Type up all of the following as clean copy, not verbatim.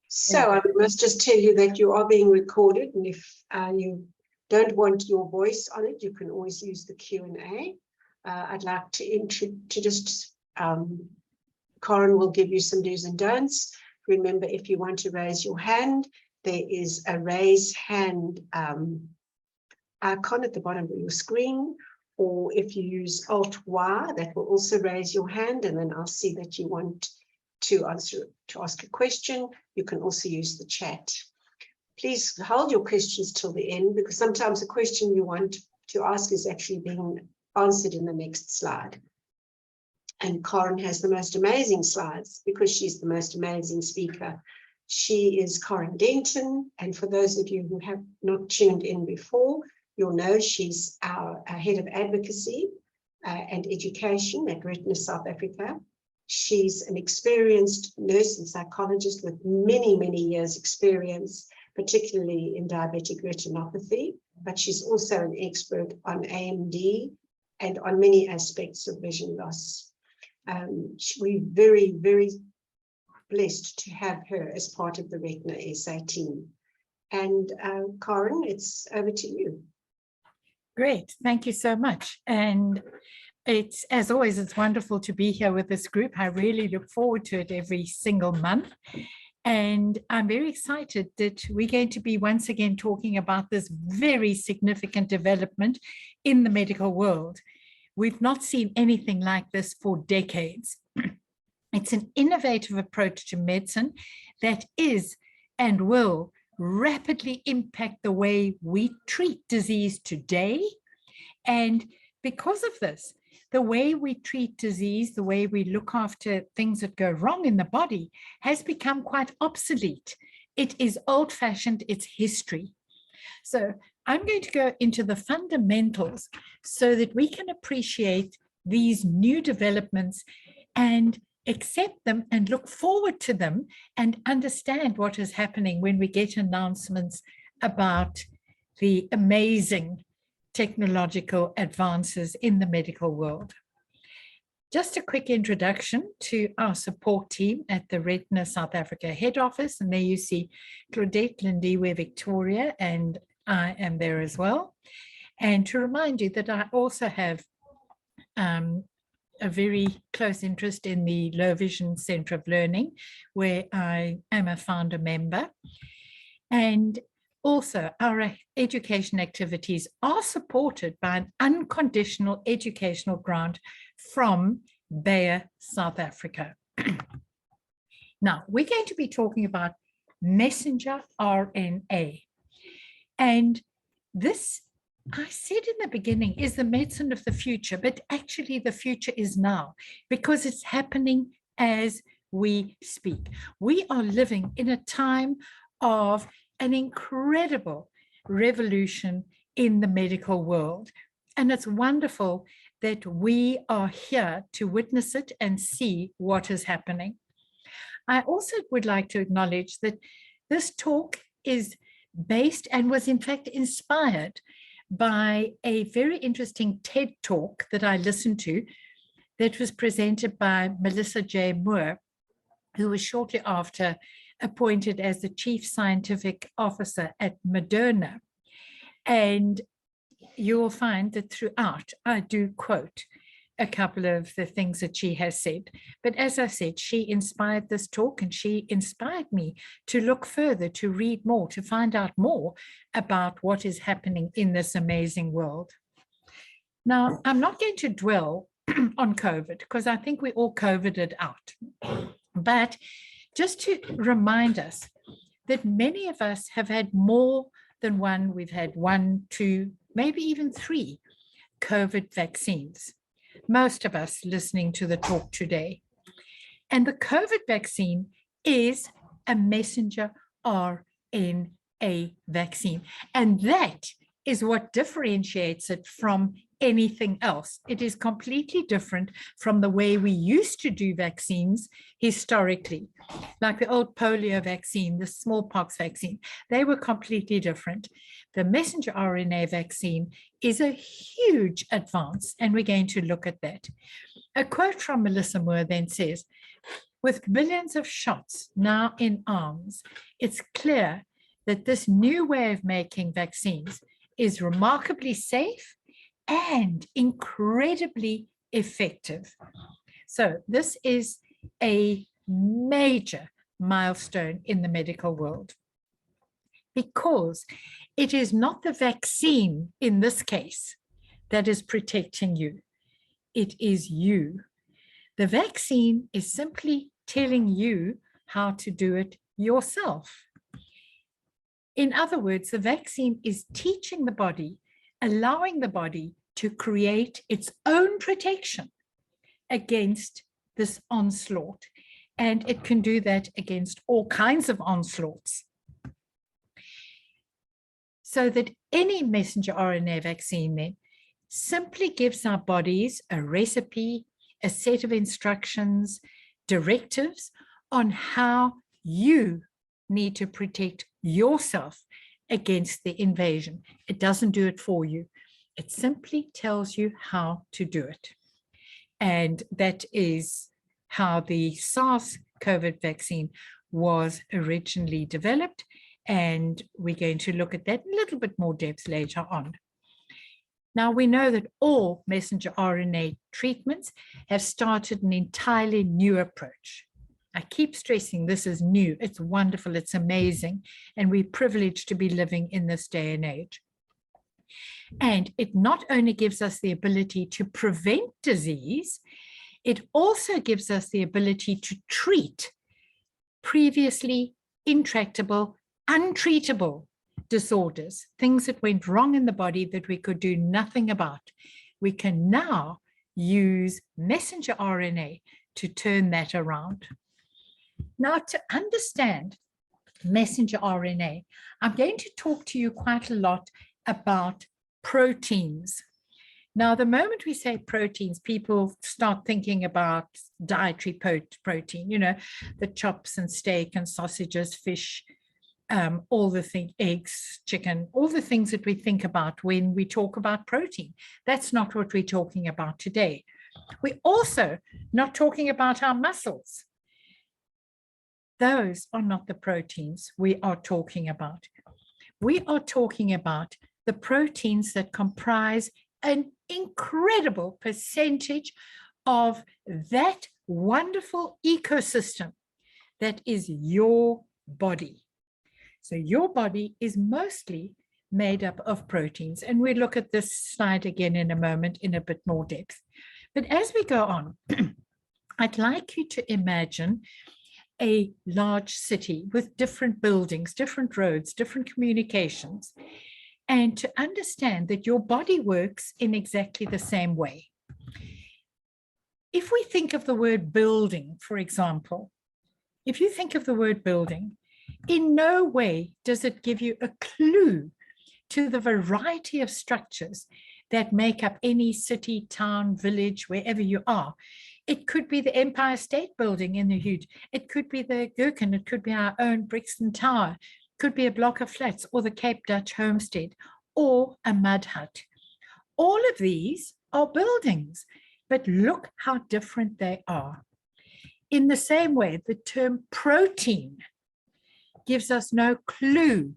So I must just tell you that you are being recorded, and if you don't want your voice on it, you can always use the Q&A. I'd like to just, Corin will give you some do's and don'ts. Remember, if you want to raise your hand, there is a raise hand icon at the bottom of your screen, or if you use Alt-Y, that will also raise your hand, and then I'll see that you want to ask a question. You can also use the chat. Please hold your questions till the end, because sometimes a question you want to ask is actually being answered in the next slide. And Corin has the most amazing slides because she's the most amazing speaker. She is Corin Denton, and for those of you who have not tuned in before, you'll know she's our head of advocacy and education at Retina South Africa. She's an experienced nurse and psychologist with many, many years experience, particularly in diabetic retinopathy, but she's also an expert on AMD and on many aspects of vision loss. We're very, very blessed to have her as part of the Retina SA team. And Corin, it's over to you. Great, thank you so much. And it's, as always, it's wonderful to be here with this group. I really look forward to it every single month. And I'm very excited that we're going to be once again talking about this very significant development in the medical world. We've not seen anything like this for decades. It's an innovative approach to medicine that is and will rapidly impact the way we treat disease today. And because of this, the way we treat disease, the way we look after things that go wrong in the body has become quite obsolete. It is old-fashioned, it's history. So I'm going to go into the fundamentals so that we can appreciate these new developments and accept them and look forward to them and understand what is happening when we get announcements about the amazing technological advances in the medical world. Just a quick introduction to our support team at the Retina South Africa head office. And there you see Claudette, Lindiwe, Victoria, and I am there as well. And to remind you that I also have a very close interest in the Low Vision Centre of Learning, where I am a founder member. And also, our education activities are supported by an unconditional educational grant from Bayer, South Africa. Now, we're going to be talking about messenger RNA. And this, I said in the beginning, is the medicine of the future, but actually the future is now, because it's happening as we speak. We are living in a time of an incredible revolution in the medical world. And it's wonderful that we are here to witness it and see what is happening. I also would like to acknowledge that this talk is based and was in fact inspired by a very interesting TED talk that I listened to that was presented by Melissa J. Moore, who was shortly after appointed as the Chief Scientific Officer at Moderna. And you will find that throughout, I do quote a couple of the things that she has said. But as I said, she inspired this talk, and she inspired me to look further, to read more, to find out more about what is happening in this amazing world. Now, I'm not going to dwell on COVID, because I think we all COVIDed out. But just to remind us that many of us have had more than one, we've had 1, 2, maybe even 3 COVID vaccines. Most of us listening to the talk today. And the COVID vaccine is a messenger RNA vaccine. And that is what differentiates it from anything else. It is completely different from the way we used to do vaccines historically, like the old polio vaccine, the smallpox vaccine. They were completely different. The messenger RNA vaccine is a huge advance, and we're going to look at that. A quote from Melissa Moore then says, With billions of shots now in arms, it's clear that this new way of making vaccines is remarkably safe and incredibly effective. So this is a major milestone in the medical world, because it is not the vaccine in this case that is protecting you. It is you. The vaccine is simply telling you how to do it yourself. In other words, the vaccine is teaching the body, allowing the body to create its own protection against this onslaught. And it can do that against all kinds of onslaughts. So that any messenger RNA vaccine then simply gives our bodies a recipe, a set of instructions, directives on how you need to protect yourself against the invasion. It doesn't do it for you. It simply tells you how to do it. And that is how the SARS-CoV vaccine was originally developed. And we're going to look at that in a little bit more depth later on. Now, we know that all messenger RNA treatments have started an entirely new approach. I keep stressing this is new. It's wonderful. It's amazing. And we're privileged to be living in this day and age. And it not only gives us the ability to prevent disease, it also gives us the ability to treat previously intractable, untreatable disorders, things that went wrong in the body that we could do nothing about. We can now use messenger RNA to turn that around. Now, to understand messenger RNA, I'm going to talk to you quite a lot about proteins. Now, the moment we say proteins, people start thinking about dietary protein, you know, the chops and steak and sausages, fish, all the things, eggs, chicken, all the things that we think about when we talk about protein. That's not what we're talking about today. We're also not talking about our muscles. Those are not the proteins we are talking about. We are talking about the proteins that comprise an incredible percentage of that wonderful ecosystem that is your body. So your body is mostly made up of proteins. And we'll look at this slide again in a moment in a bit more depth. But as we go on, I'd like you to imagine a large city with different buildings, different roads, different communications, and to understand that your body works in exactly the same way. If we think of the word building, for example, if you think of the word building, in no way does it give you a clue to the variety of structures that make up any city, town, village, wherever you are. It could be the Empire State Building in the huge, it could be the Gherkin, it could be our own Brixton Tower, it could be a block of flats or the Cape Dutch homestead or a mud hut. All of these are buildings, but look how different they are. In the same way, the term protein gives us no clue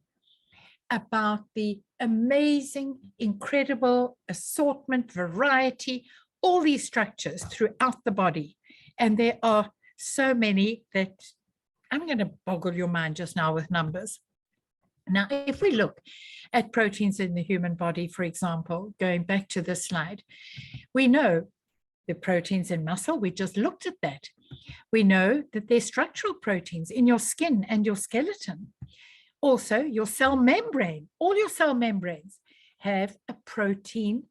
about the amazing, incredible assortment, variety, all these structures throughout the body. And there are so many that I'm going to boggle your mind just now with numbers. Now, if we look at proteins in the human body, for example, going back to this slide, we know the proteins in muscle, we just looked at that. We know that there's structural proteins in your skin and your skeleton. Also, your cell membrane, all your cell membranes have a protein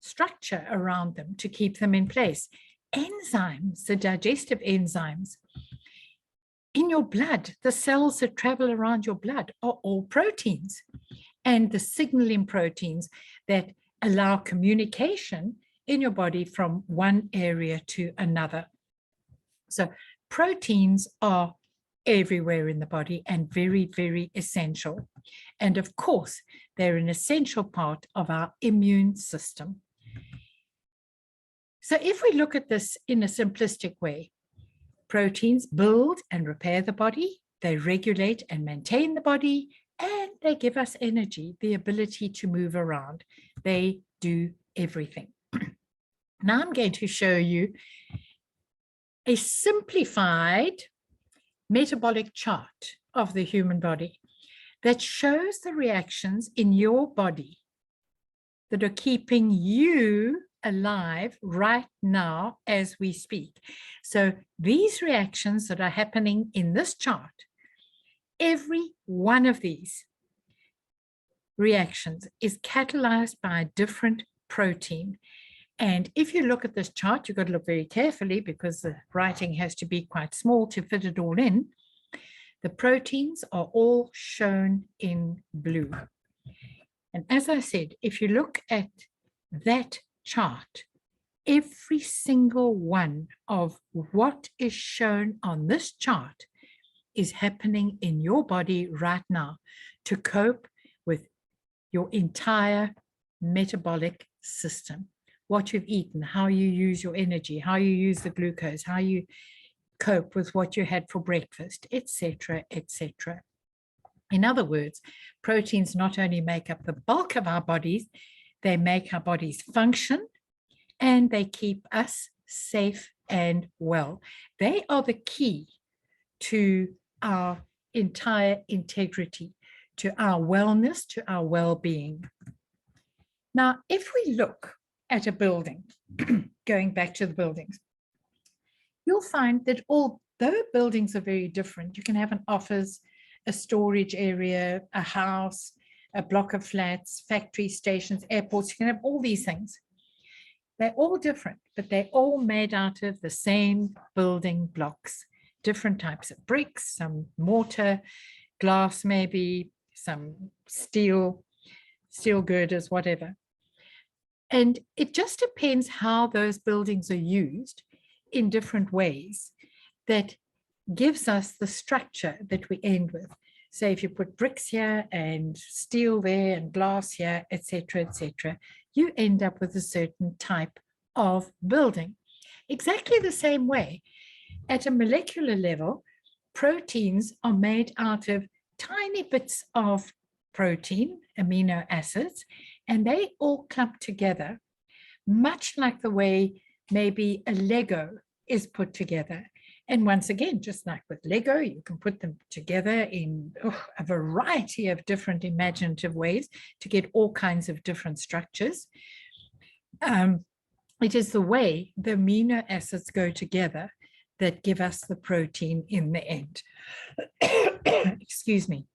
structure around them to keep them in place. Enzymes, the digestive enzymes. In your blood, the cells that travel around your blood are all proteins. And the signaling proteins that allow communication in your body from one area to another. So proteins are everywhere in the body and very, very essential. And of course, they're an essential part of our immune system. So if we look at this in a simplistic way, Proteins build and repair the body. They regulate and maintain the body, and they give us energy, the ability to move around. They do everything. Now I'm going to show you a simplified metabolic chart of the human body that shows the reactions in your body that are keeping you alive right now as we speak. So these reactions that are happening in this chart, every one of these reactions is catalyzed by a different protein. And if you look at this chart, you've got to look very carefully because the writing has to be quite small to fit it all in. The proteins are all shown in blue. And as I said, if you look at that chart, every single one of what is shown on this chart is happening in your body right now to cope with your entire metabolic system. What you've eaten, how you use your energy, how you use the glucose, how you cope with what you had for breakfast, etc., etc. In other words, proteins not only make up the bulk of our bodies, they make our bodies function and they keep us safe and well. They are the key to our entire integrity, to our wellness, to our well-being. Now, if we look at a building, going back to the buildings, you'll find that although buildings are very different, you can have an office, a storage area, a house, a block of flats, factory stations, airports, you can have all these things. They're all different, but they're all made out of the same building blocks, different types of bricks, some mortar, glass maybe, some steel girders, whatever. And it just depends how those buildings are used in different ways that gives us the structure that we end with. So if you put bricks here and steel there and glass here, etc., you end up with a certain type of building. Exactly the same way, at a molecular level, proteins are made out of tiny bits of protein, amino acids, and they all clump together, much like the way maybe a Lego is put together. And once again, just like with Lego, you can put them together in a variety of different imaginative ways to get all kinds of different structures. It is the way the amino acids go together that give us the protein in the end. Excuse me.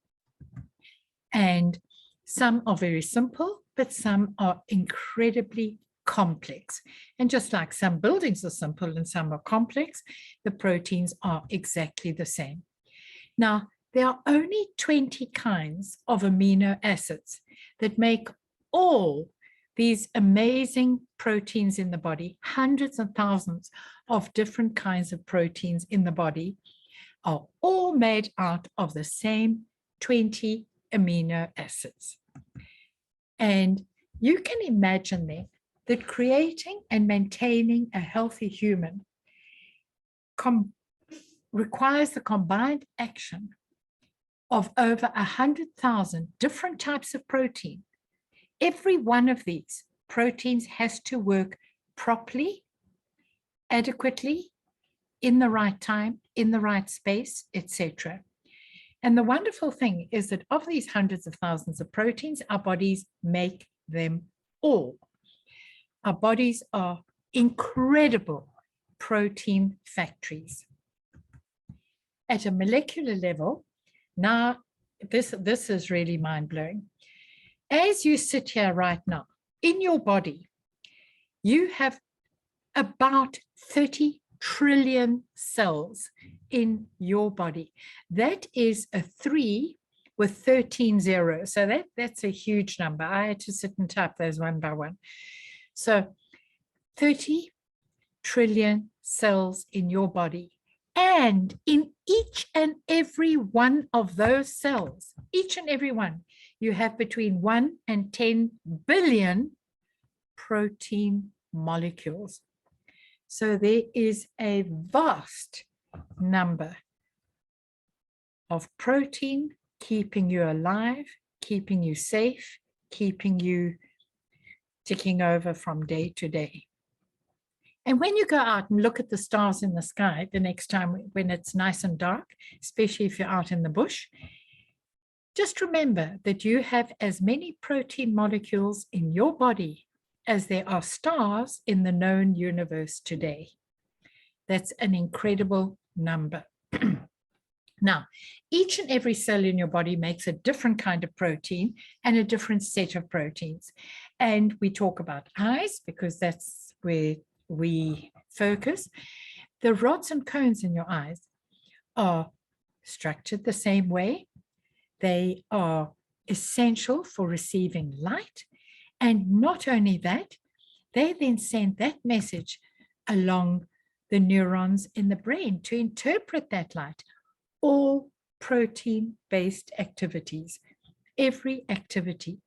And some are very simple, but some are incredibly complex. And just like some buildings are simple and some are complex, the proteins are exactly the same. Now, there are only 20 kinds of amino acids that make all these amazing proteins in the body. Hundreds and thousands of different kinds of proteins in the body are all made out of the same 20 amino acids. And you can imagine then that creating and maintaining a healthy human requires the combined action of over 100,000 different types of protein. Every one of these proteins has to work properly, adequately, in the right time, in the right space, etc. And the wonderful thing is that of these hundreds of thousands of proteins, our bodies make them all. Our bodies are incredible protein factories. At a molecular level, now this is really mind-blowing. As you sit here right now, in your body, you have about 30 trillion cells in your body. That is a 3 with 13 zeros. So that's a huge number. I had to sit and type those one by one. So 30 trillion cells in your body. And in each and every one of those cells, each and every one, you have between 1 and 10 billion protein molecules. So there is a vast number of protein keeping you alive, keeping you safe, keeping you ticking over from day to day. And when you go out and look at the stars in the sky the next time when it's nice and dark, especially if you're out in the bush, just remember that you have as many protein molecules in your body as there are stars in the known universe today. That's an incredible number. Now, each and every cell in your body makes a different kind of protein and a different set of proteins. And we talk about eyes because that's where we focus. The rods and cones in your eyes are structured the same way. They are essential for receiving light. And not only that, they then send that message along the neurons in the brain to interpret that light. All protein-based activities, every activity,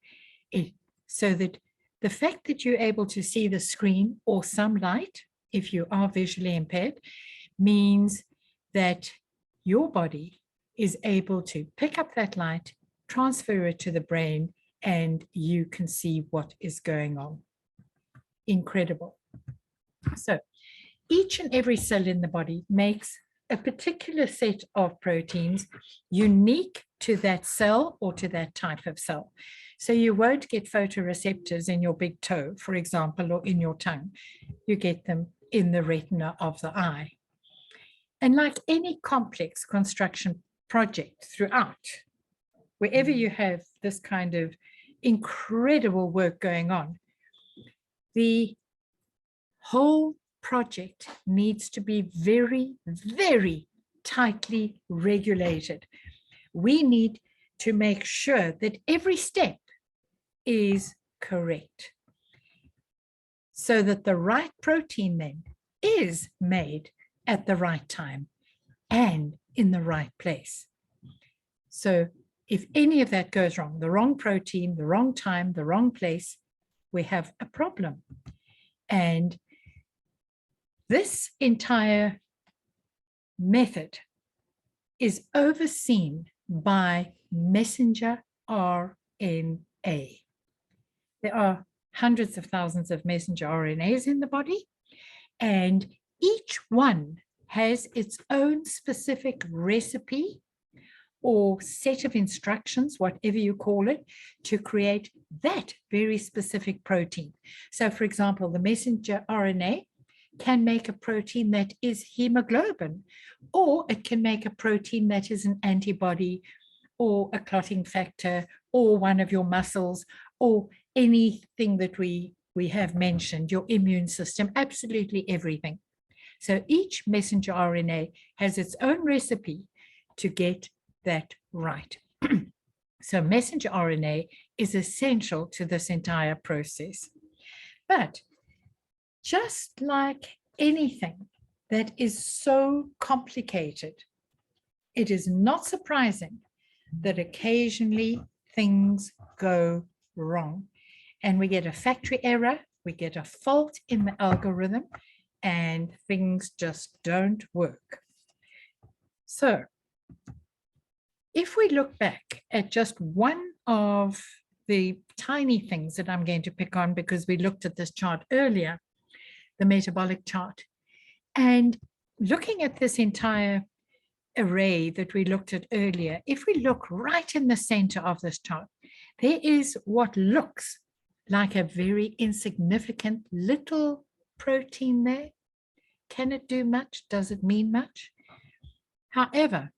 so that the fact that you're able to see the screen or some light, if you are visually impaired, means that your body is able to pick up that light, transfer it to the brain, and you can see what is going on. Incredible. So each and every cell in the body makes a particular set of proteins unique to that cell or to that type of cell. So you won't get photoreceptors in your big toe, for example, or in your tongue. You get them in the retina of the eye. And like any complex construction project throughout, wherever you have this kind of incredible work going on, the whole project needs to be very, very tightly regulated. We need to make sure that every step is correct so that the right protein then is made at the right time and in the right place. So if any of that goes wrong, the wrong protein, the wrong time, the wrong place, we have a problem. And this entire method is overseen by messenger RNA. There are hundreds of thousands of messenger RNAs in the body, and each one has its own specific recipe or set of instructions, whatever you call it, to create that very specific protein. So, for example, the messenger RNA can make a protein that is hemoglobin, or it can make a protein that is an antibody or a clotting factor or one of your muscles or anything that we have mentioned, your immune system, absolutely everything. So each messenger RNA has its own recipe to get that right. So messenger RNA is essential to this entire process. But just like anything that is so complicated, it is not surprising that occasionally things go wrong. And we get a factory error, we get a fault in the algorithm, and things just don't work. So if we look back at just one of the tiny things that I'm going to pick on, because we looked at this chart earlier, the metabolic chart, and looking at this entire array that we looked at earlier, if we look right in the center of this chart, there is what looks like a very insignificant little protein there. Can it do much? Does it mean much? However,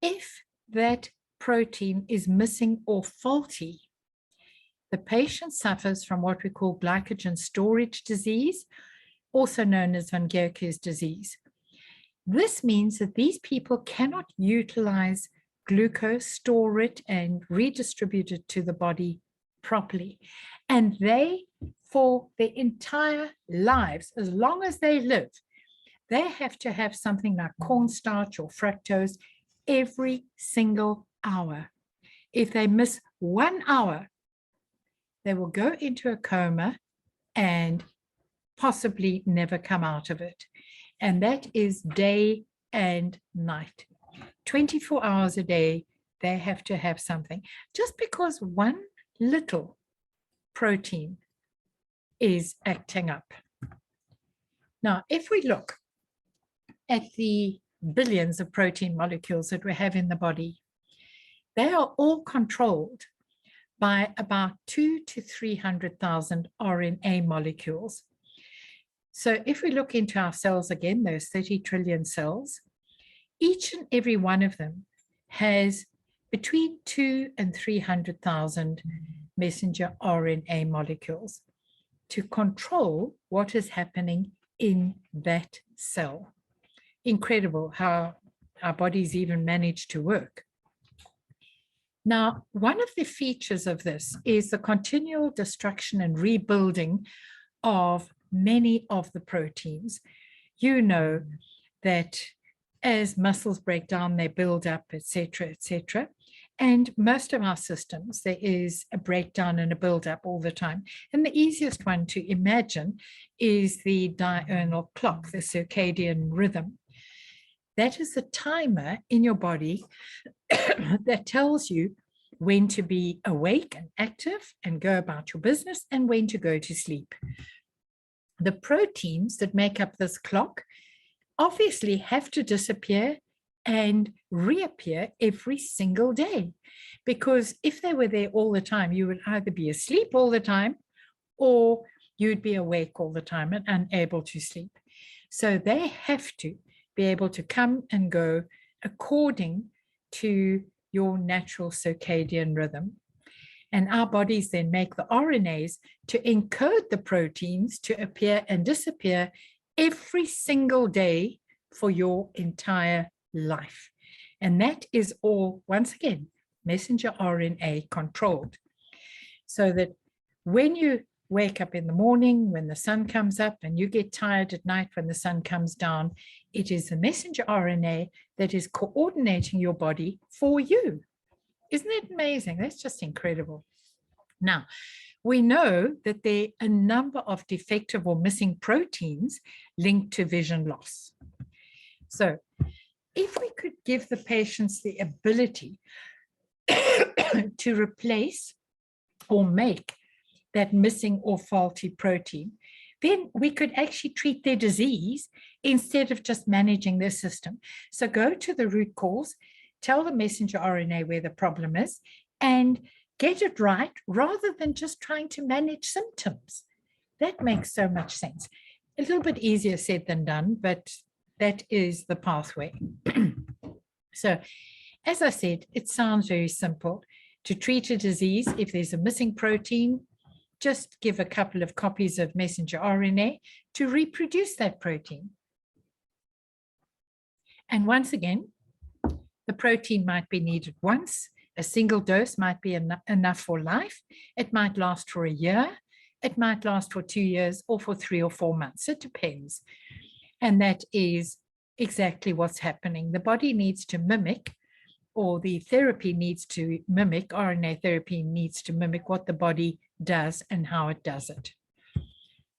if that protein is missing or faulty, the patient suffers from what we call glycogen storage disease, also known as von Gierke's disease. This means that these people cannot utilize glucose, store it, and redistribute it to the body properly. And they, for their entire lives, as long as they live, they have to have something like cornstarch or fructose every single hour. If they miss 1 hour, they will go into a coma and possibly never come out of it. and that is day and night. 24 hours a day, they have to have something. Just because one little protein is acting up. Now, if we look at the billions of protein molecules that we have in the body, they are all controlled by about 200,000 to 300,000 RNA molecules. So if we look into our cells again, those 30 trillion cells, each and every one of them has between 200,000 and 300,000 messenger RNA molecules to control what is happening in that cell. Incredible how our bodies even manage to work. Now, one of the features of this is the continual destruction and rebuilding of many of the proteins. You know that as muscles break down, they build up, etc., etc. And most of our systems, there is a breakdown and a build-up all the time. And the easiest one to imagine is the diurnal clock, the circadian rhythm. That is the timer in your body that tells you when to be awake and active and go about your business and when to go to sleep. The proteins that make up this clock obviously have to disappear and reappear every single day, because if they were there all the time, you would either be asleep all the time or you'd be awake all the time and unable to sleep. So they have to be able to come and go according to your natural circadian rhythm. And our bodies then make the RNAs to encode the proteins to appear and disappear every single day for your entire life. And that is all, once again, messenger RNA controlled. So that when you wake up in the morning, when the sun comes up, and you get tired at night when the sun comes down, it is the messenger RNA that is coordinating your body for you. Isn't that amazing? That's just incredible. Now, we know that there are a number of defective or missing proteins linked to vision loss. So if we could give the patients the ability to replace or make that missing or faulty protein, then we could actually treat their disease instead of just managing their system. So go to the root cause, tell the messenger RNA where the problem is, and get it right rather than just trying to manage symptoms. That makes so much sense. A little bit easier said than done, but that is the pathway. So, as I said, it sounds very simple. To treat a disease, if there's a missing protein, just give a couple of copies of messenger RNA to reproduce that protein. And once again, the protein might be needed once. A single dose might be enough for life. It might last for a year. It might last for 2 years or for 3 or 4 months. It depends. And that is exactly what's happening. The body needs to mimic, or the therapy needs to mimic, RNA therapy needs to mimic what the body does and how it does it.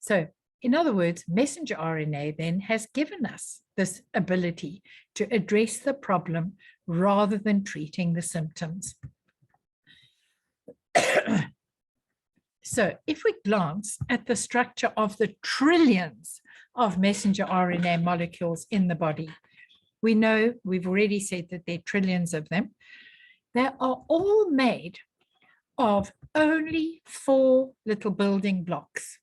So, in other words, messenger RNA then has given us this ability to address the problem rather than treating the symptoms. So if we glance at the structure of the trillions of messenger RNA molecules in the body, we know, we've already said that there are trillions of them. They are all made of only 4 little building blocks.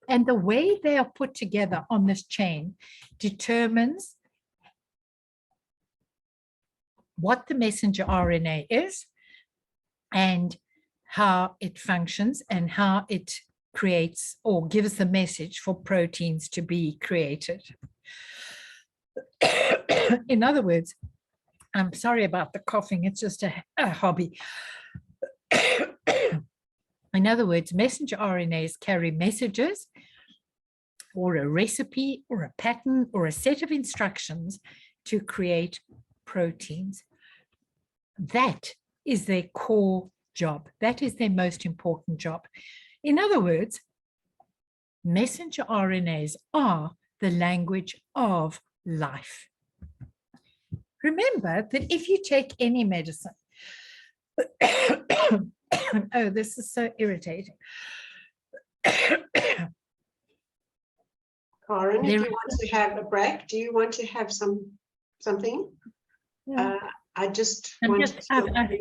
And the way they are put together on this chain determines what the messenger RNA is and how it functions and how it creates or gives the message for proteins to be created. In other words, I'm sorry about the coughing, it's just a hobby. In other words, messenger RNAs carry messages or a recipe or a pattern or a set of instructions to create proteins. That is their core job. That is their most important job. In other words, messenger RNAs are the language of life. Remember that if you take any medicine, oh, this is so irritating. Karen, if you want to have a break, do you want to have something? Yeah. I just I want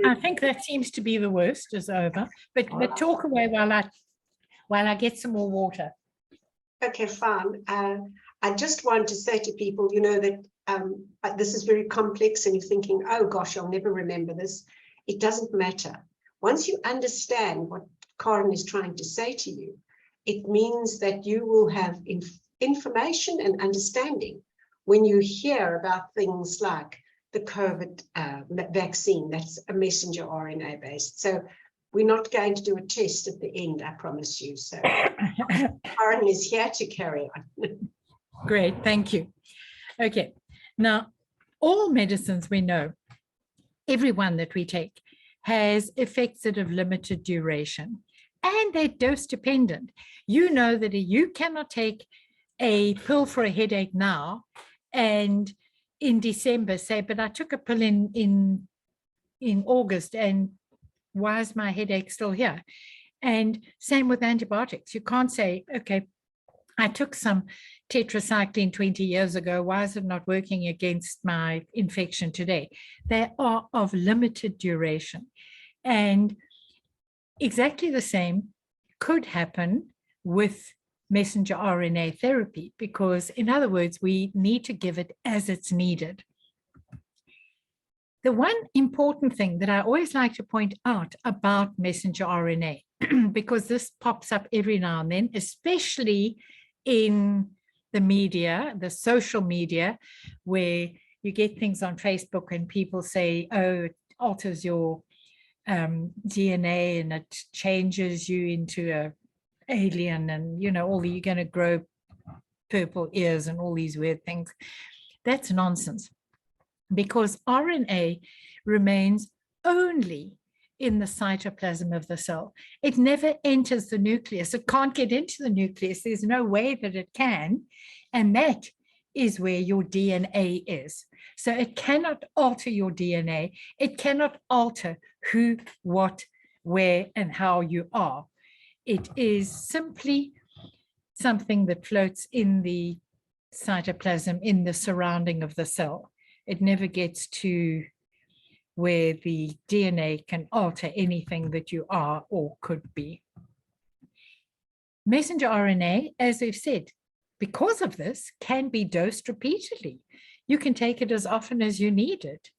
I think that seems to be the worst is over, but talk away while I get some more water. Okay, fine. I just want to say to people, you know, that this is very complex and you're thinking, oh gosh, I'll never remember this. It doesn't matter. Once you understand what Karen is trying to say to you, it means that you will have information and understanding when you hear about things like the COVID vaccine, that's a messenger RNA based. So we're not going to do a test at the end, I promise you. So Karen is here to carry on. Great, thank you. Okay, now all medicines we know, everyone that we take, has effects that have limited duration and they're dose dependent. You know that you cannot take a pill for a headache now and in December say, but I took a pill in August and why is my headache still here? And same with antibiotics. You can't say, okay, I took some tetracycline 20 years ago. Why is it not working against my infection today? They are of limited duration. And exactly the same could happen with messenger RNA therapy, because in other words, we need to give it as it's needed. The one important thing that I always like to point out about messenger RNA, because this pops up every now and then, especially in the media, the social media, where you get things on Facebook and people say, oh, it alters your DNA and it changes you into a alien and, you know, you're going to grow purple ears and all these weird things. That's nonsense, because RNA remains only in the cytoplasm of the cell. It never enters the nucleus. It can't get into the nucleus. There's no way that it can. And that is where your DNA is. So it cannot alter your DNA. It cannot alter who, what, where, and how you are. It is simply something that floats in the cytoplasm, in the surrounding of the cell. It never gets to where the DNA can alter anything that you are or could be. Messenger RNA, as we've said, because of this, can be dosed repeatedly. You can take it as often as you need it.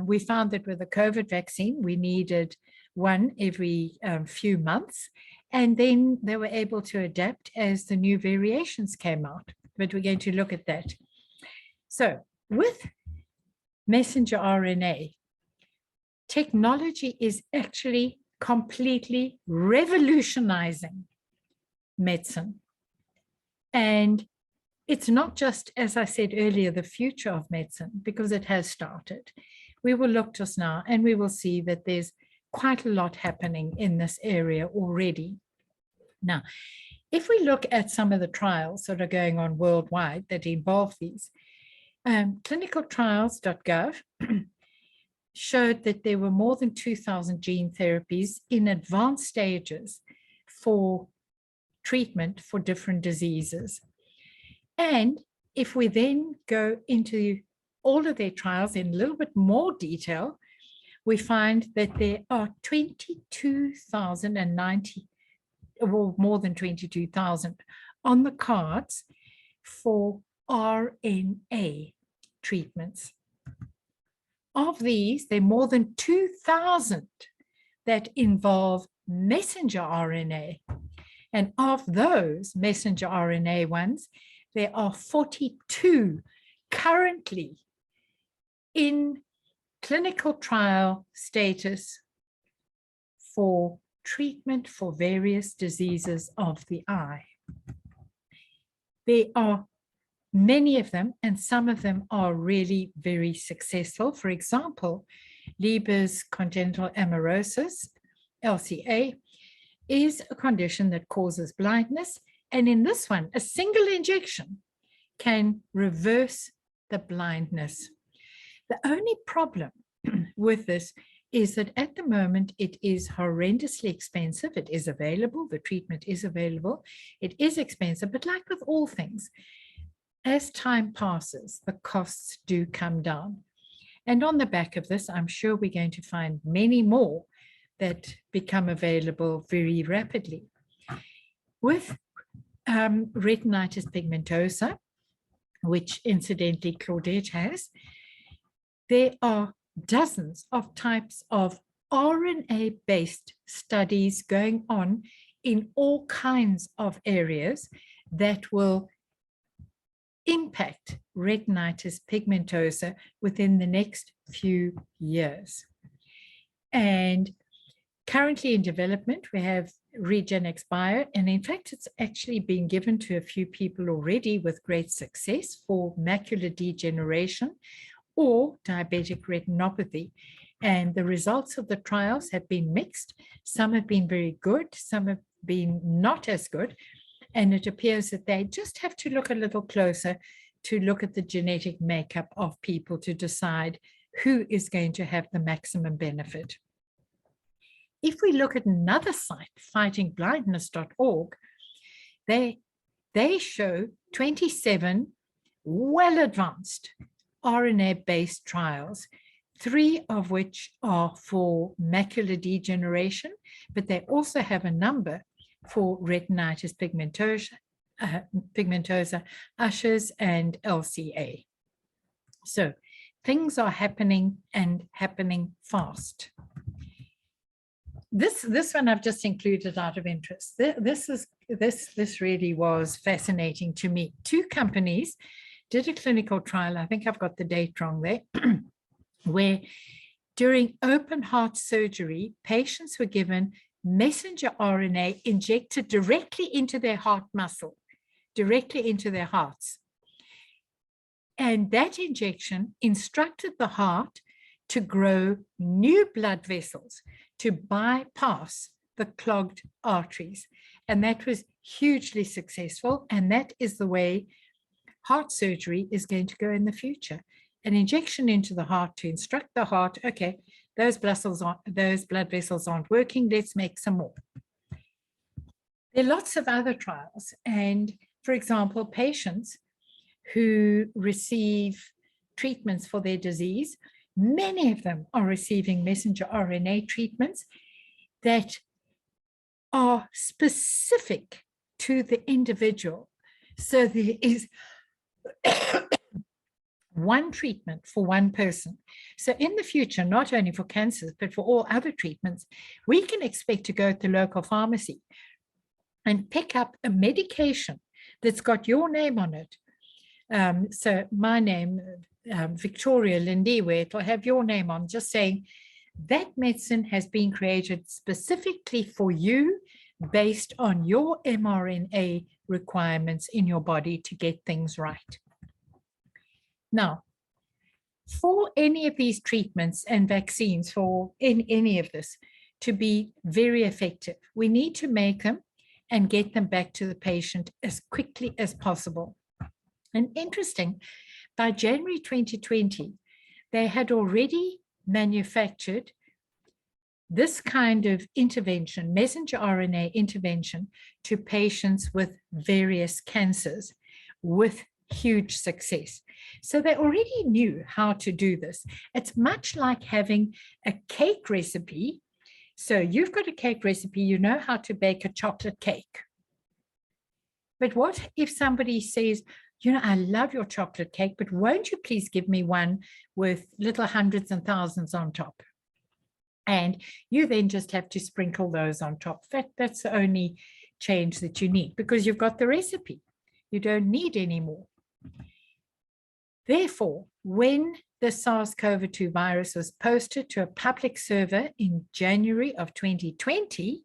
We found that with the COVID vaccine, we needed one every few months, and then they were able to adapt as the new variations came out. But we're going to look at that. So with messenger RNA, technology is actually completely revolutionizing medicine. And it's not just, as I said earlier, the future of medicine, because it has started. We will look just now and we will see that there's quite a lot happening in this area already. Now, if we look at some of the trials that are going on worldwide that involve these, clinicaltrials.gov showed that there were more than 2,000 gene therapies in advanced stages for treatment for different diseases. And if we then go into all of their trials in a little bit more detail, we find that there are 22,090, or more than 22,000 on the cards for RNA treatments. Of these, there are more than 2,000 that involve messenger RNA. And of those messenger RNA ones, there are 42 currently in clinical trial status for treatment for various diseases of the eye. There are many of them, and some of them are really very successful. For example, Leber's congenital amaurosis, LCA, is a condition that causes blindness. And in this one, a single injection can reverse the blindness. The only problem with this is that at the moment it is horrendously expensive. It is available, the treatment is available, it is expensive, but like with all things, as time passes, the costs do come down. And on the back of this, I'm sure we're going to find many more that become available very rapidly. With retinitis pigmentosa, which incidentally Claudette has, there are dozens of types of RNA-based studies going on in all kinds of areas that will impact retinitis pigmentosa within the next few years. And currently in development, we have RegenXBio, and in fact, it's actually been given to a few people already with great success for macular degeneration or diabetic retinopathy. And the results of the trials have been mixed. Some have been very good, some have been not as good. And it appears that they just have to look a little closer to look at the genetic makeup of people to decide who is going to have the maximum benefit. If we look at another site, fightingblindness.org, they show 27 well-advanced RNA-based trials, 3 of which are for macular degeneration, but they also have a number for retinitis pigmentosa, Usher's, and LCA. So things are happening and happening fast. This one I've just included out of interest. This really was fascinating to me. 2 companies did a clinical trial, I think I've got the date wrong there, where during open heart surgery, patients were given messenger RNA injected directly into their heart muscle, directly into their hearts. And that injection instructed the heart to grow new blood vessels to bypass the clogged arteries. And that was hugely successful. And that is the way heart surgery is going to go in the future. An injection into the heart to instruct the heart, okay, those blood vessels aren't working, let's make some more. There are lots of other trials. And for example, patients who receive treatments for their disease, many of them are receiving messenger RNA treatments that are specific to the individual. So there is one treatment for one person. So in the future, not only for cancers, but for all other treatments, we can expect to go to the local pharmacy and pick up a medication that's got your name on it. So my name, Victoria Lindy, where it'll have your name on, just saying that medicine has been created specifically for you based on your mRNA requirements in your body to get things right. Now, for any of these treatments and vaccines, for any of this to be very effective, we need to make them and get them back to the patient as quickly as possible. And interesting, by January 2020, they had already manufactured this kind of intervention, messenger RNA intervention, to patients with various cancers with huge success. So they already knew how to do this. It's much like having a cake recipe. So you've got a cake recipe, you know how to bake a chocolate cake. But what if somebody says, you know, I love your chocolate cake, but won't you please give me one with little hundreds and thousands on top? And you then just have to sprinkle those on top. That's the only change that you need, because you've got the recipe. You don't need any more. Therefore, when the SARS-CoV-2 virus was posted to a public server in January of 2020,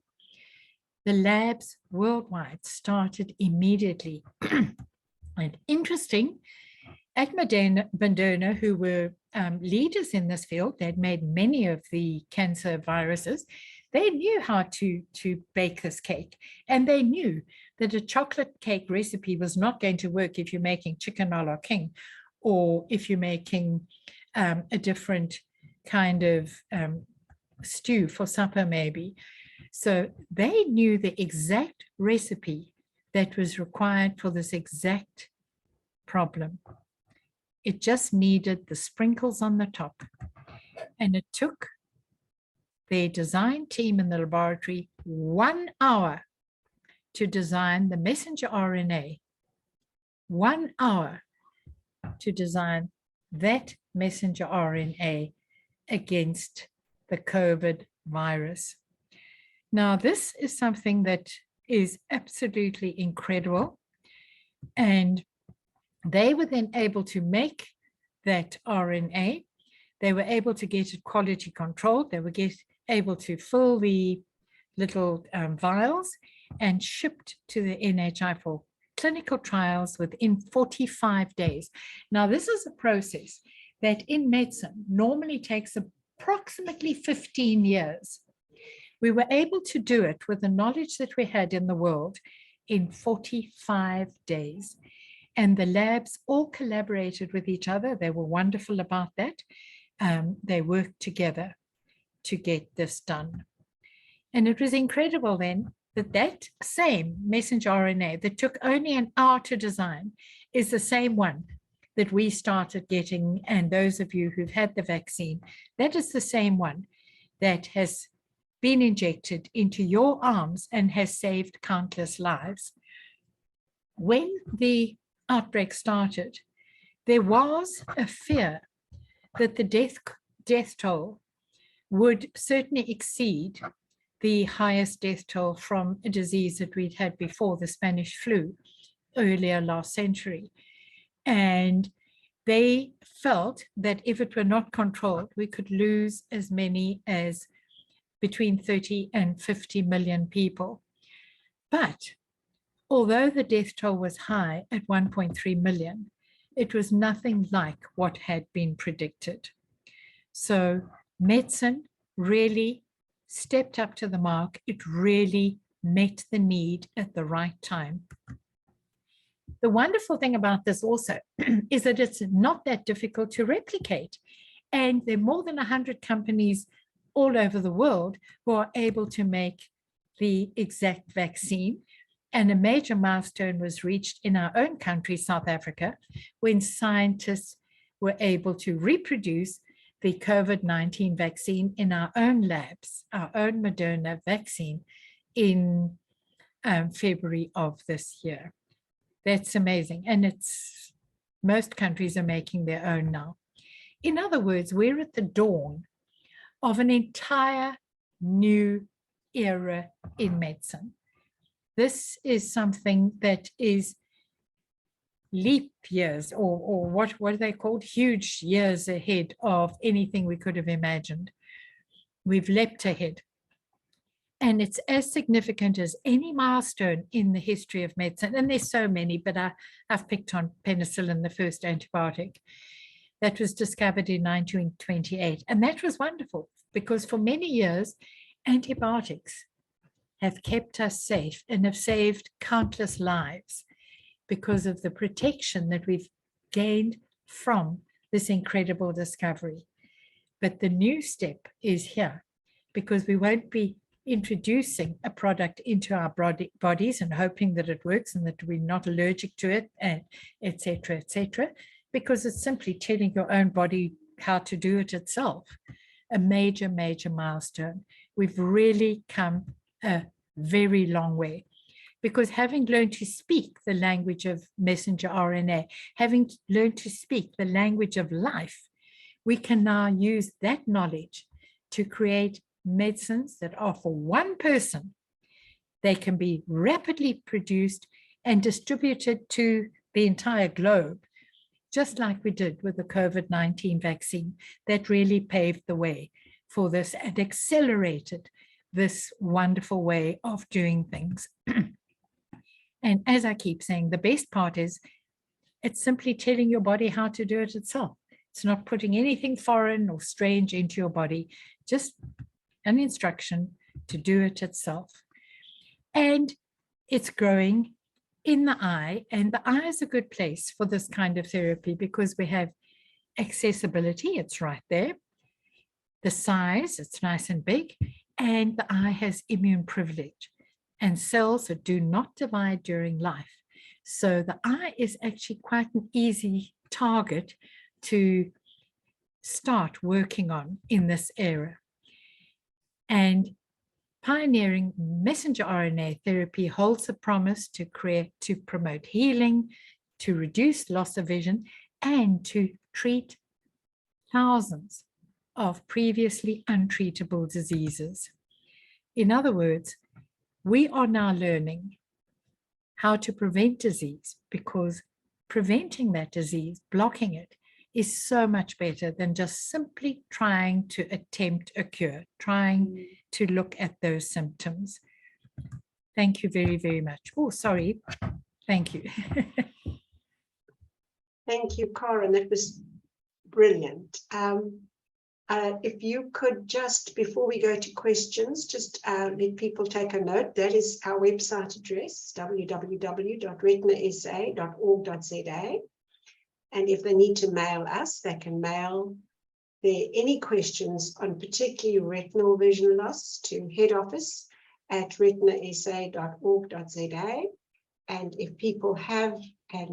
the labs worldwide started immediately. And interesting, at Moderna, who were leaders in this field, they'd made many of the cancer viruses, they knew how to bake this cake. And they knew that a chocolate cake recipe was not going to work if you're making chicken a la king, or if you're making a different kind of stew for supper maybe. So they knew the exact recipe that was required for this exact problem. It just needed the sprinkles on the top. And it took their design team in the laboratory 1 hour to design the messenger RNA. 1 hour to design that messenger RNA against the COVID virus. Now, this is something that is absolutely incredible. And they were then able to make that RNA. They were able to get it quality controlled. They were able to fill the little vials and shipped to the NHI for clinical trials within 45 days. Now, this is a process that in medicine normally takes approximately 15 years. We were able to do it with the knowledge that we had in the world in 45 days. And the labs all collaborated with each other. They were wonderful about that. They worked together to get this done. And it was incredible then that that same messenger RNA that took only an hour to design is the same one that we started getting. And those of you who've had the vaccine, that is the same one that has been injected into your arms and has saved countless lives. When the outbreak started, there was a fear that the death toll would certainly exceed the highest death toll from a disease that we'd had before, the Spanish flu, earlier last century. And they felt that if it were not controlled, we could lose as many as between 30 and 50 million people. But although the death toll was high at 1.3 million, it was nothing like what had been predicted. So medicine really stepped up to the mark. It really met the need at the right time. The wonderful thing about this also is that it's not that difficult to replicate. And there are more than 100 companies all over the world who are able to make the exact vaccine. And a major milestone was reached in our own country, South Africa, when scientists were able to reproduce the COVID-19 vaccine in our own labs, our own Moderna vaccine in February of this year. That's amazing. And it's most countries are making their own now. In other words, we're at the dawn of an entire new era in medicine. This is something that is leap years, or what are they called? Huge years ahead of anything we could have imagined. We've leapt ahead. And it's as significant as any milestone in the history of medicine. And there's so many, but I've picked on penicillin, the first antibiotic that was discovered in 1928. And that was wonderful because for many years, antibiotics have kept us safe and have saved countless lives because of the protection that we've gained from this incredible discovery. But the new step is here because we won't be introducing a product into our bodies and hoping that it works and that we're not allergic to it, and et cetera, because it's simply telling your own body how to do it itself. A major, major milestone. We've really come a very long way because having learned to speak the language of messenger RNA, having learned to speak the language of life, we can now use that knowledge to create medicines that are for one person. They can be rapidly produced and distributed to the entire globe, just like we did with the COVID-19 vaccine. That really paved the way for this and accelerated this wonderful way of doing things. And as I keep saying, the best part is it's simply telling your body how to do it itself. It's not putting anything foreign or strange into your body, just an instruction to do it itself. And it's growing in the eye, and the eye is a good place for this kind of therapy because we have accessibility, it's right there. The size, it's nice and big, and the eye has immune privilege and cells that do not divide during life. So the eye is actually quite an easy target to start working on in this era. And pioneering messenger RNA therapy holds the promise to promote healing, to reduce loss of vision, and to treat thousands of previously untreatable diseases. In other words, we are now learning how to prevent disease, because preventing that disease, blocking it, is so much better than just simply trying to attempt a cure, trying to look at those symptoms. Thank you very, very much. Oh, sorry. Thank you. Thank you, Karen. That was brilliant. If you could just, before we go to questions, just let people take a note. That is our website address, www.retinasa.org.za. And if they need to mail us, they can mail any questions on particularly retinal vision loss to head office at retinasa.org.za. And if people have a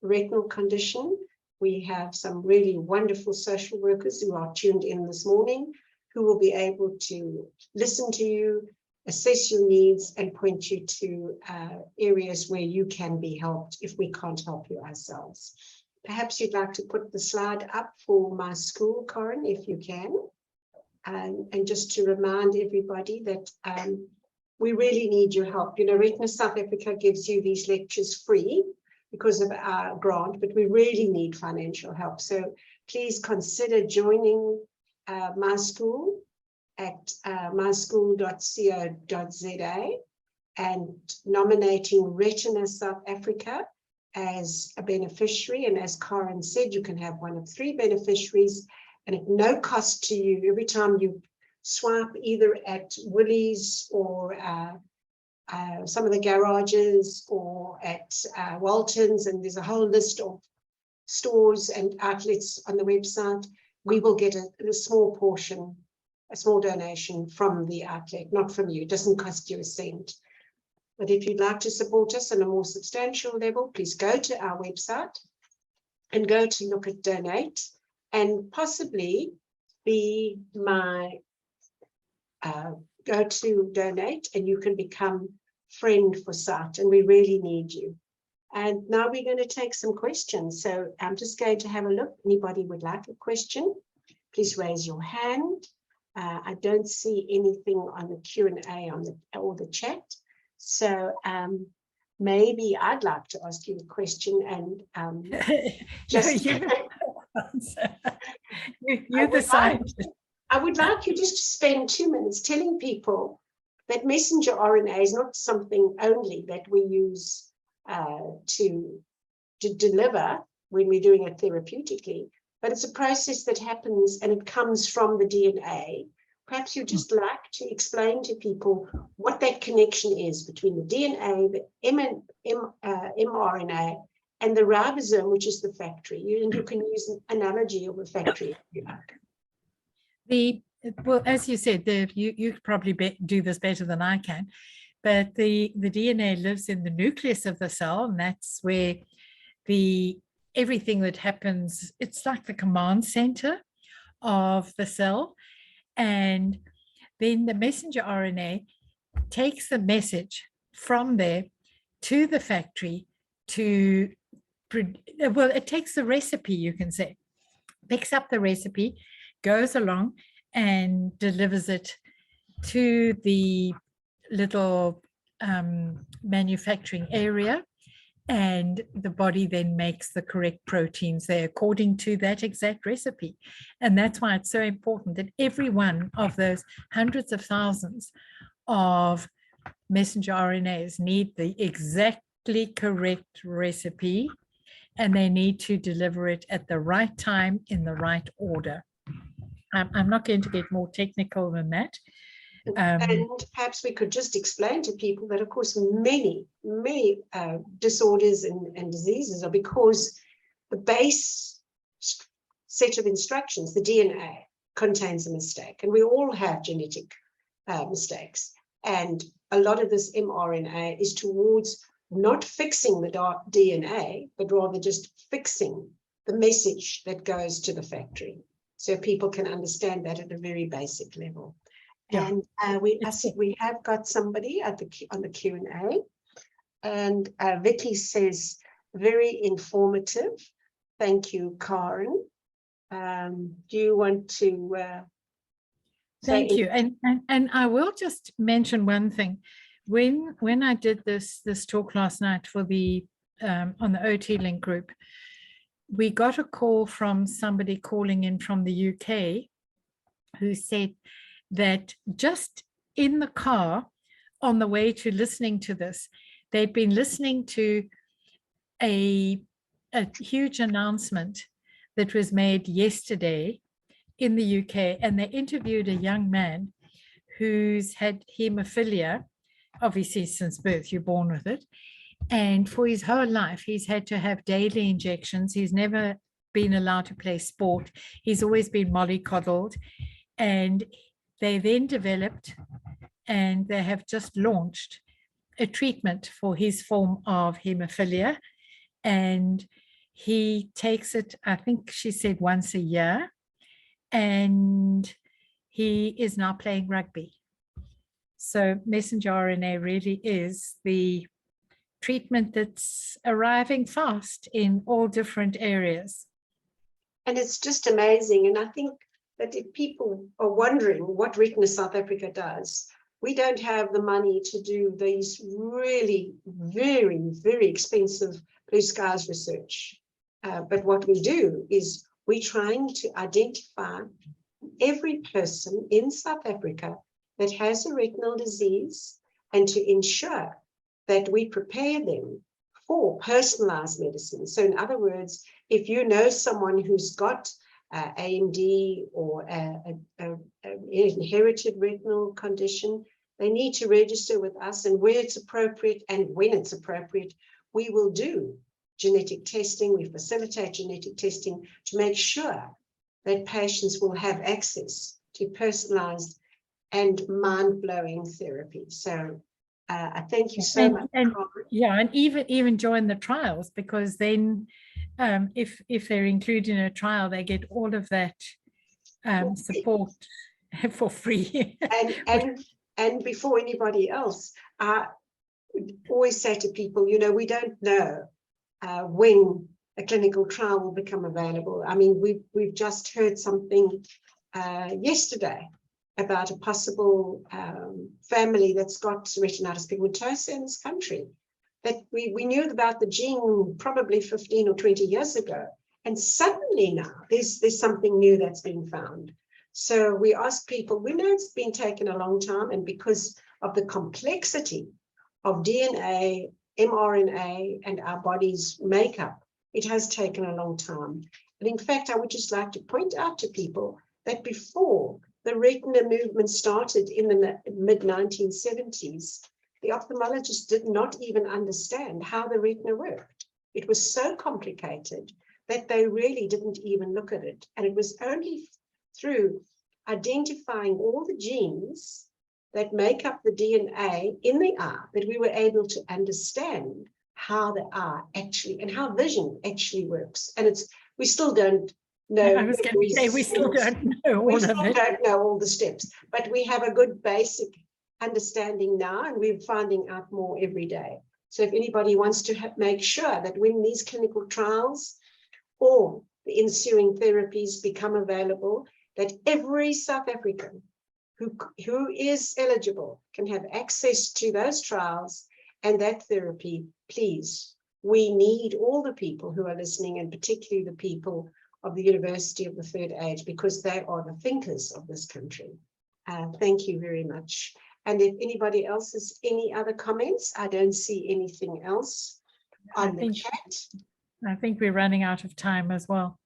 retinal condition, we have some really wonderful social workers who are tuned in this morning, who will be able to listen to you, assess your needs, and point you to areas where you can be helped if we can't help you ourselves. Perhaps you'd like to put the slide up for my school, Corinne, if you can. And just to remind everybody that we really need your help. You know, Retina South Africa gives you these lectures free because of our grant, but we really need financial help. So please consider joining my school at myschool.co.za and nominating Retina South Africa as a beneficiary. And as Karen said, you can have one of 3 beneficiaries, and at no cost to you. Every time you swipe either at Woolies or some of the garages or at Walton's, and there's a whole list of stores and outlets on the website, we will get a small portion, a small donation from the outlet, not from you. It doesn't cost you a cent. But if you'd like to support us on a more substantial level, please go to our website and go to look at donate, and possibly be my go to donate, and you can become friend for sight, and we really need you. And now we're going to take some questions. So I'm just going to have a look. Anybody would like a question, please raise your hand. I don't see anything on the Q&A or the chat. So maybe I'd like to ask you a question, and just you're the scientist. I would like you just to spend 2 minutes telling people that messenger RNA is not something only that we use to deliver when we're doing it therapeutically, but it's a process that happens and it comes from the DNA. Perhaps you'd just like to explain to people what that connection is between the DNA, the mRNA, and the ribosome, which is the factory. And you can use an analogy of a factory if you like. Well, as you said, you probably do this better than I can, but the DNA lives in the nucleus of the cell, and that's where everything that happens, it's like the command center of the cell. And then the messenger RNA takes the message from there to the factory it takes the recipe, you can say, picks up the recipe, goes along and delivers it to the little manufacturing area, and the body then makes the correct proteins there according to that exact recipe. And that's why it's so important that every one of those hundreds of thousands of messenger RNAs need the exactly correct recipe, and they need to deliver it at the right time in the right order. I'm not going to get more technical than that, And perhaps we could just explain to people that, of course, many disorders and diseases are because the base set of instructions, the DNA, contains a mistake. And we all have genetic mistakes. And a lot of this mRNA is towards not fixing the DNA, but rather just fixing the message that goes to the factory. So people can understand that at a very basic level. Yeah. And we have got somebody on the Q&A, and Vicky says, very informative. Thank you, Karen. Do you want to Thank you. And I will just mention one thing. When I did this talk last night for the on the OT Link group, we got a call from somebody calling in from the UK who said that just in the car on the way to listening to this, they'd been listening to a huge announcement that was made yesterday in the UK, and they interviewed a young man who's had hemophilia, obviously since birth, you're born with it. And for his whole life, he's had to have daily injections. He's never been allowed to play sport. He's always been mollycoddled. And they then developed, and they have just launched a treatment for his form of hemophilia. And he takes it, I think she said, once a year. And he is now playing rugby. So messenger RNA really is the treatment that's arriving fast in all different areas. And it's just amazing. And I think that if people are wondering what Retina South Africa does, we don't have the money to do these really very, very expensive blue skies research. But what we do is we're trying to identify every person in South Africa that has a retinal disease and to ensure that we prepare them for personalized medicine. So in other words, if you know someone who's got AMD or an inherited retinal condition, they need to register with us, and where it's appropriate and when it's appropriate, we will do genetic testing. We facilitate genetic testing to make sure that patients will have access to personalized and mind-blowing therapy. So I thank you so much. And even join the trials, because then if they're included in a trial, they get all of that support for free. And before anybody else, I always say to people, you know, we don't know when a clinical trial will become available. I mean, we've just heard something yesterday about a possible family that's got retinitis pigmentosa in this country, that we knew about the gene probably 15 or 20 years ago. And suddenly now there's something new that's been found. So we ask people, we know it's been taken a long time, and because of the complexity of DNA, mRNA, and our body's makeup, it has taken a long time. And in fact, I would just like to point out to people that before the retina movement started in the mid-1970s, the ophthalmologists did not even understand how the retina worked. It was so complicated that they really didn't even look at it. And it was only through identifying all the genes that make up the DNA in the eye that we were able to understand how the eye actually, and how vision actually works. And we still don't know. I was going to say, we still don't know all of it. We still don't know all the steps, but we have a good basic understanding now, and we're finding out more every day. So if anybody wants to make sure that when these clinical trials or the ensuing therapies become available, that every South African who is eligible can have access to those trials and that therapy, please. We need all the people who are listening, and particularly the people of the University of the Third Age, because they are the thinkers of this country. Thank you very much. And if anybody else has any other comments, I don't see anything else on the chat. I think we're running out of time as well.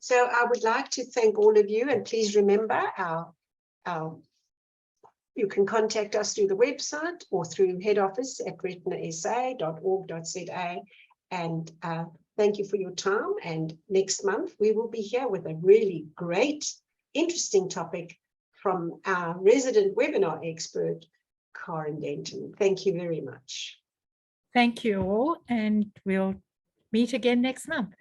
So I would like to thank all of you, and please remember our You can contact us through the website or through head office at retnasa.org.za. And thank you for your time. And next month, we will be here with a really great, interesting topic from our resident webinar expert, Karen Denton. Thank you very much. Thank you all, and we'll meet again next month.